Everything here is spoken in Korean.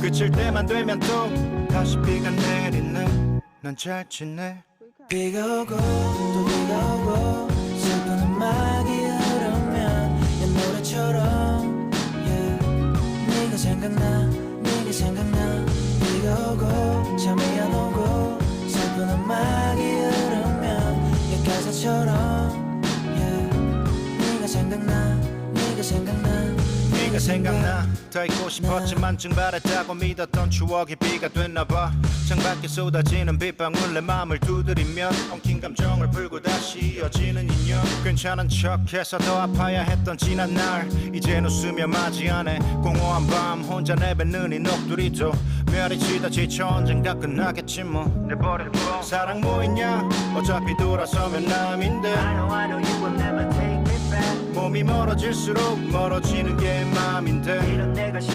그칠 때만 되면 또 다시 비가 내리네. 난 잘 지내. 비가 오고 또 비가 오고 슬픈 음악이 흐르면 옛 노래처럼 네가 생각나 네가 생각나. 비가 오고 잠이 안 오고 슬픈 음악이 흐르면 옛 가사처럼 네가 생각나 네가 생각나 네가 생각나. 더 있고 싶었지만 증발했다고 믿었던 추억이 비가 됐나봐. 창밖에 쏟아지는 빗방울 내 맘을 두드리면 엉킨 감정을 풀고 다시 이어지는 인연. 괜찮은 척해서 더 아파야 했던 지난 날 이젠 웃으며 맞이하네. 공허한 밤 혼자 내뱉는 이 녹두리도 별이 치다 지쳐 언젠가 끝나겠지 뭐. 내버려 둬. 사랑 뭐 있냐 어차피 돌아서면 남인데. I know you will never take me back. 몸이 멀어질수록 멀어지는 게 맘인데. 이런 내가